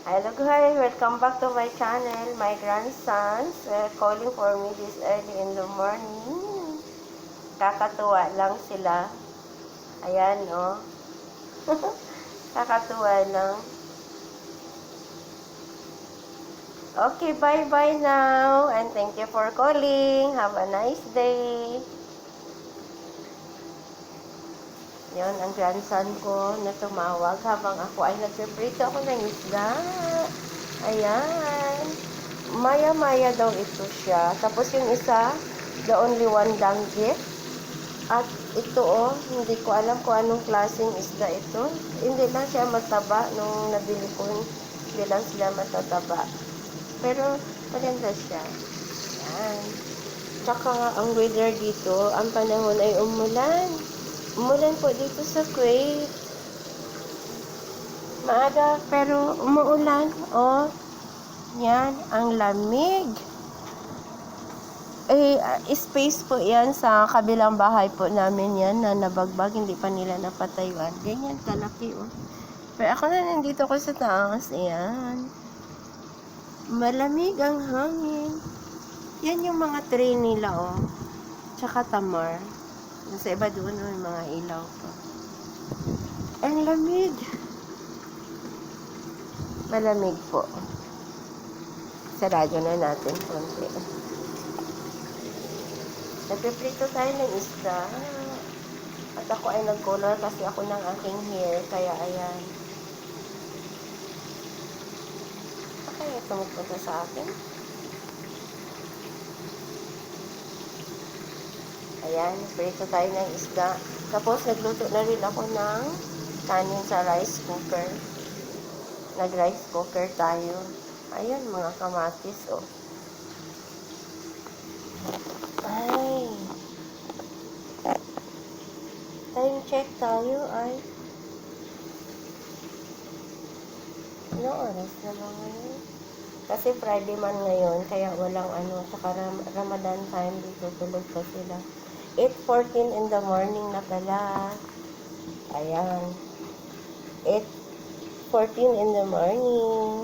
Hello guys, welcome back to my channel. My grandsons calling for me this early in the morning. Kakatuwa lang sila. Ayan, oh. Kakatuwa lang. Okay, bye-bye now. And thank you for calling. Have a nice day. Yun, ang grandson ko na tumawag habang ako ay nagpiprito ako ng isda. Ayan. Maya-maya daw ito siya. Tapos yung isa, the only one danggit. At ito hindi ko alam kung anong klaseng isda ito. Hindi lang siya mataba nung nabili ko. Hindi lang sila matataba. Pero maganda siya. Ayan. Tsaka nga ang weather dito, ang panahon ay umulan. Umulan po dito sa Kuwait. Maaga pero umuulan. Oh, yan, ang lamig. Space po yan sa kabilang bahay po namin yan na nabagbag, hindi pa nila napatayuan. Ganyan, kalaki oh. Pero ako na nandito ko sa taas, ayan. Malamig ang hangin. Yan yung mga tree nila oh. Tsaka tamar. Sa iba doon oh, yung mga ilaw po. Ang lamig. Malamig po. Sarado na natin konti. Nagpiprito tayo ng isda. At ako ay nag-color kasi ako ng aking hair. Kaya ayan. Kaya tumupunta sa akin. Ayan, nagprito tayo ng isda. Tapos nagluto na rin ako ng kanin sa rice cooker. Nag-rice cooker tayo. Ayan, mga kamatis oh. Ay. Time check tayo ay. Ano oras na ba ngayon? Kasi Friday man ngayon, kaya walang ano, saka Ramadan time dito, tulog pa sila. 8:14 in the morning na pala. Ayan. 8:14 in the morning.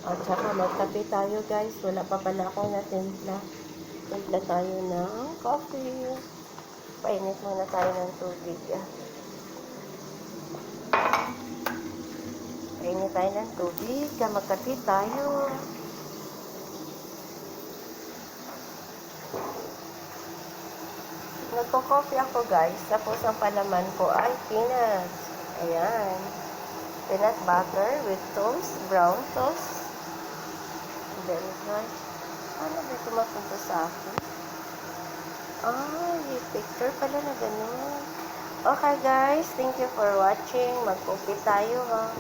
At saka magkape tayo guys. Wala pa pala ako na timpla. Timpla tayo ng coffee. Painit muna tayo ng tubig. Painit tayo ng tubig. Magkape tayo. Nagko-coffee ako guys. Tapos ang palaman ko ay peanuts. Ayan. Peanut butter with toast. Brown toast. Very good. Ano ba ito mapunta sa akin? Ay, picture pala na gano'n. Okay guys, thank you for watching. Mag-coffee tayo ha.